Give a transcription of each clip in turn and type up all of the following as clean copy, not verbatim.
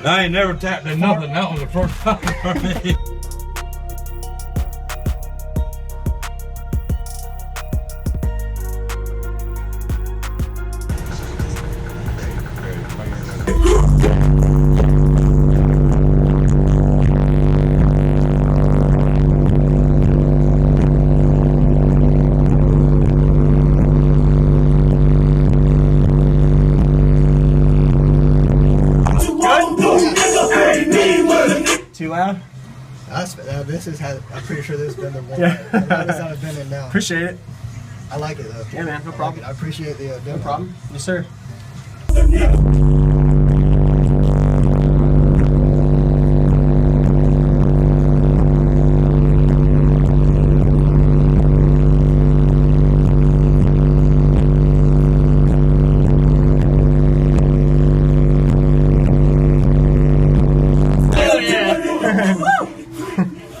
I ain't never tapped in nothing. That was the first time for me. Too loud? This is how, I'm pretty sure this has been the one. Yeah. This I've been in now. Appreciate it. I like it though. Yeah, man, no problem. I appreciate the demo. No problem. Yes, sir.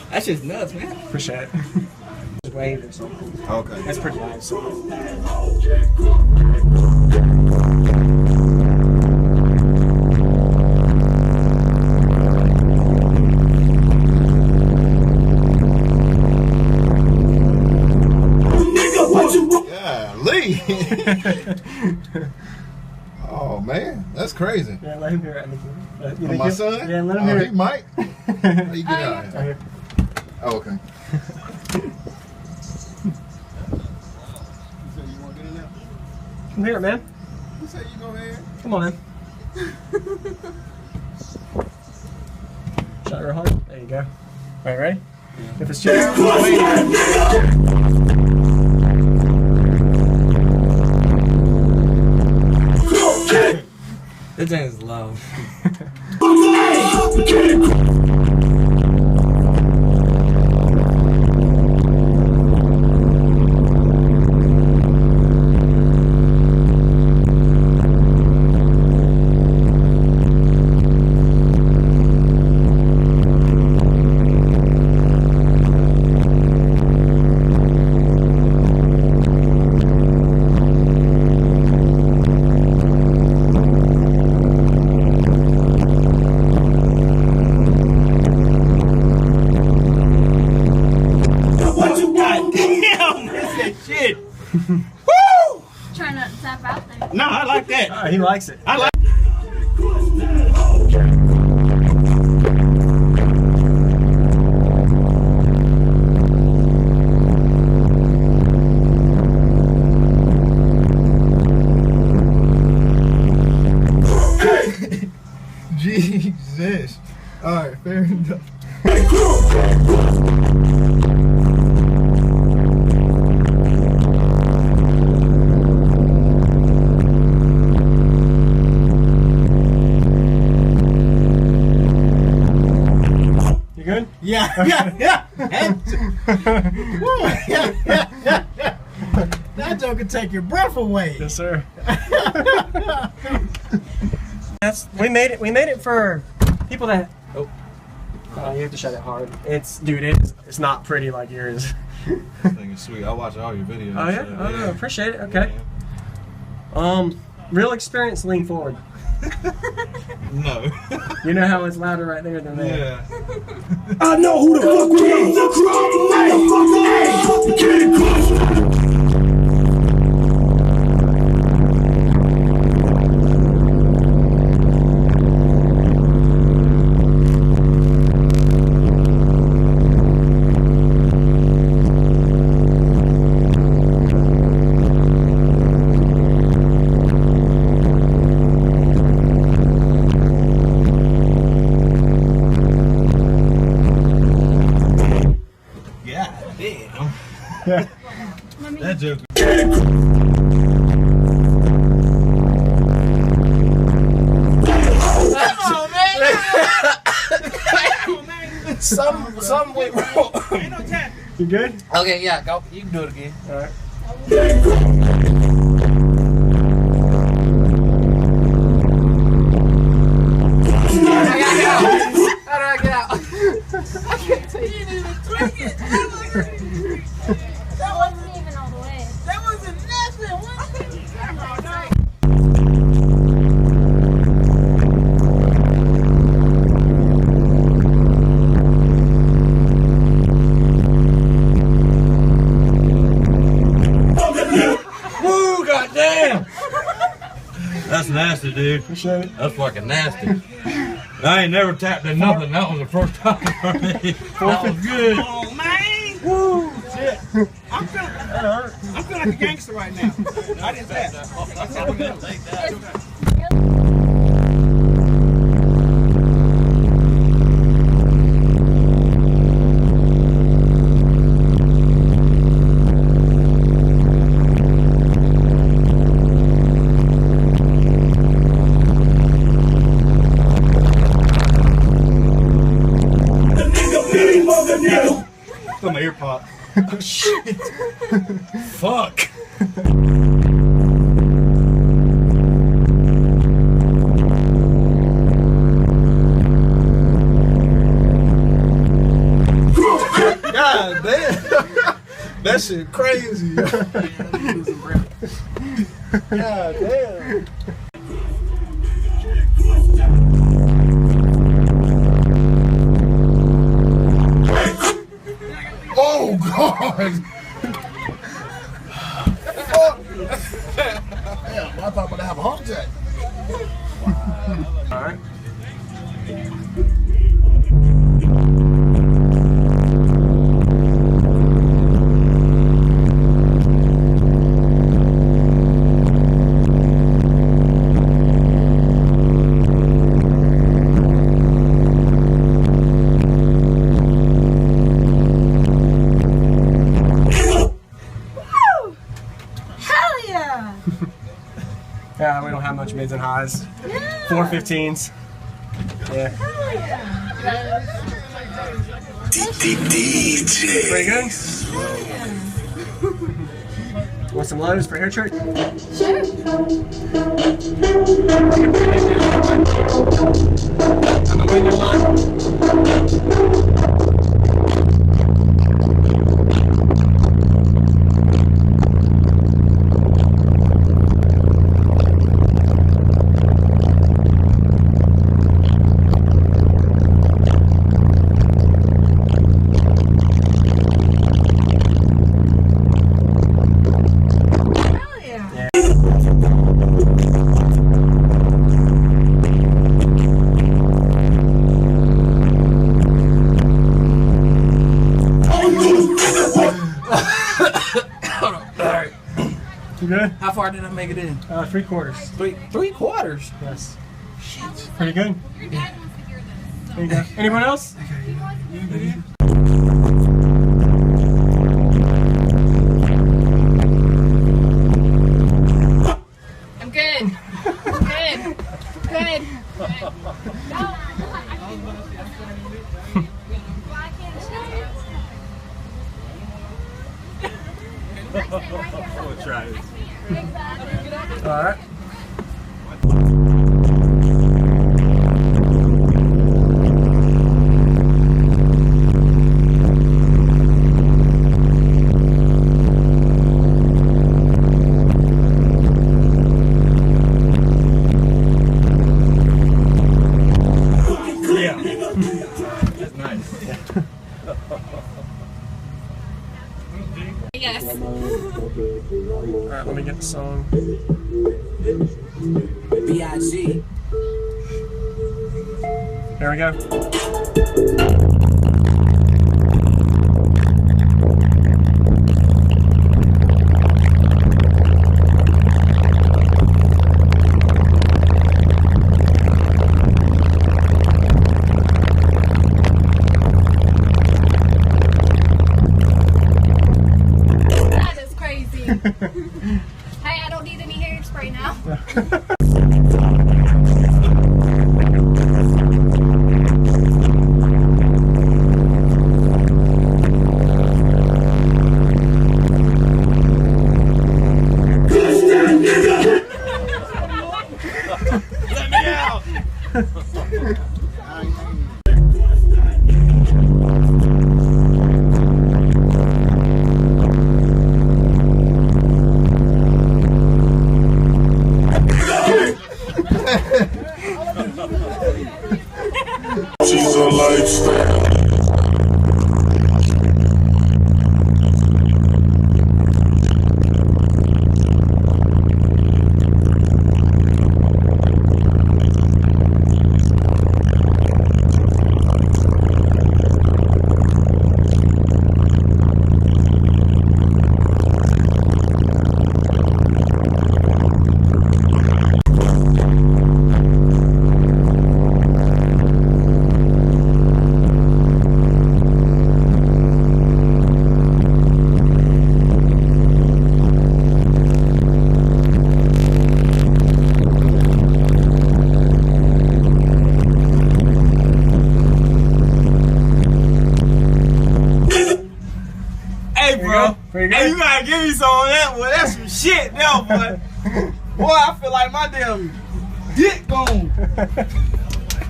That's just nuts, man. Appreciate it. Wave or something. Okay. That's pretty nice. Golly. Oh man, that's crazy. Yeah, let him hear it. Oh, my son? Yeah, let him hear it. He might. How you get out of Right here? here. Oh, okay. Come hear it, man. You say you go ahead? Come on, man. Shot real hard. There you go. All right, ready? Yeah. If it's chair. This thing is low. Woo! Try not to tap out there. No, I like that. He likes it. I like Jesus. Alright, fair enough. You good? Yeah, yeah. That joke can take your breath away. Yes, sir. We made it. We made it for people that. Oh, you have to shut it hard. It's, dude. It's not pretty like yours. this thing is sweet. I watch all your videos. Oh yeah. So, Oh, yeah. Appreciate it. Okay. Yeah. Real experience. Lean forward. No. You know how it's louder right there than there. Yeah. I know who the fuck we are. Yeah. That joke. Oh man! Some went wrong. You good? Okay, yeah, go. You can do it again. All right. How do I get out? I can't take it. You didn't even tweak it. That wasn't even all the way. That wasn't nothing. What? you, dude. Appreciate it. That's fucking nasty. I ain't never tapped in nothing. That was the first time for me. That was good. Oh man! Woo! Shit! I'm feeling like a gangster right now. I didn't tap. My ear pop. Oh, shit. Fuck. God damn. That shit crazy. God damn. Oh God! Damn, I thought I'm gonna have a heart attack. All right. Yeah, we don't have much mids and highs. 415s. Yeah. DJ. Pretty good. Want some lows for hair trick? Sure. On the window line. You good? How far did I make it in? 3/4. Three quarters. Yes. Pretty good. There you go. Anyone else? I'm good. Good. Good. We'll try it. All right. That's nice. Yes. All right, let me get the song. B.I.G. There we go. That is crazy. Hey, I don't need any hairspray now. Let me out. She's a lifestyle. Pretty good. Hey, you gotta give me some of that, boy. That's some shit now, boy. Boy, I feel like my damn dick gone.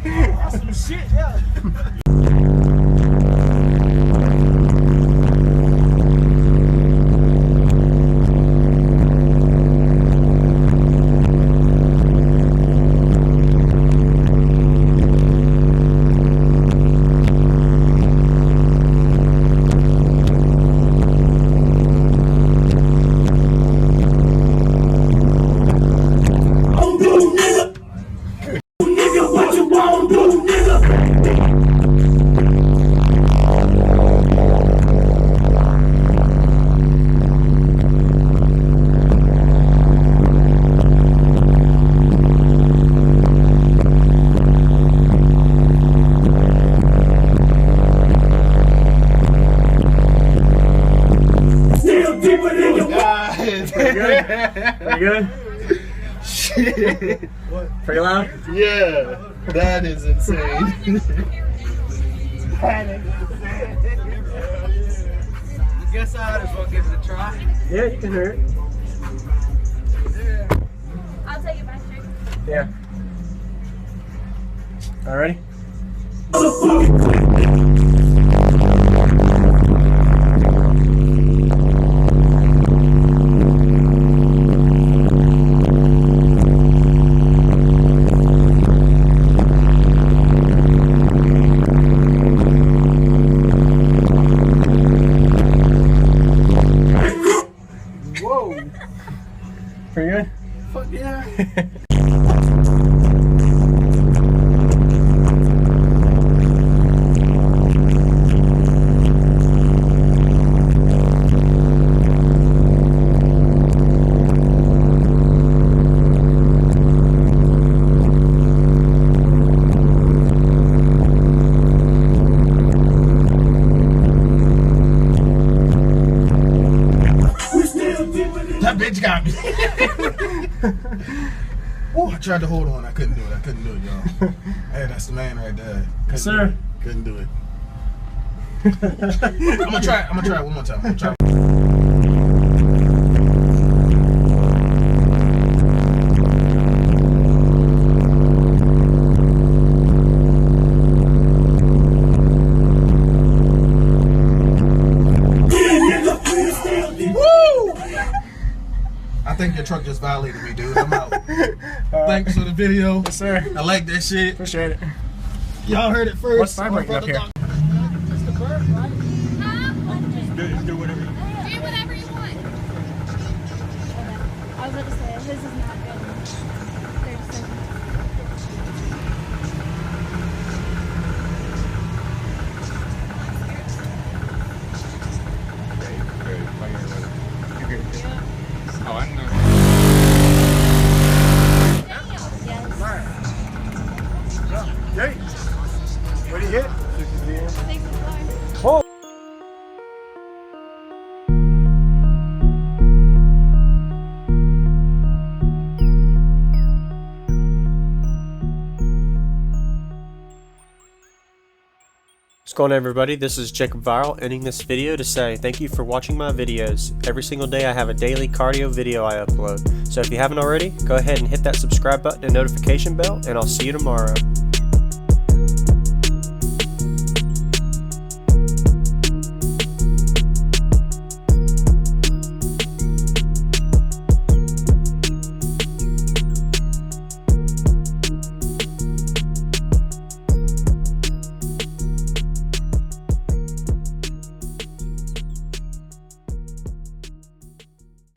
That's some shit, yeah. Pretty good? Shit. What? Pretty loud? Yeah. That is insane. Guess I just want to give it a try. Yeah, you can hear it. I'll take it back, Jake. Yeah. All ready? Whoa. Pretty good? Fuck yeah. That bitch got me. Woo, I tried to hold on. I couldn't do it. Y'all. Hey, that's the man right there. Yes, sir. Couldn't do it. I'm gonna try it one more time. I'm gonna try. I think your truck just violated me, dude. I'm out. Thanks for the video. Yes, sir. I like that shit. Appreciate it. Y'all heard it first. What's vibrating up here? Huh? Do whatever you want. Do whatever you want. I was about to say, his is not good. 30 seconds. Oh, I know. Yes. Jake, what do you hit? 64. Oh. What's going on, everybody? This is Jacob Viral, ending this video to say thank you for watching my videos. Every single day I have a daily cardio video I upload. So if you haven't already, go ahead and hit that subscribe button and notification bell, and I'll see you tomorrow.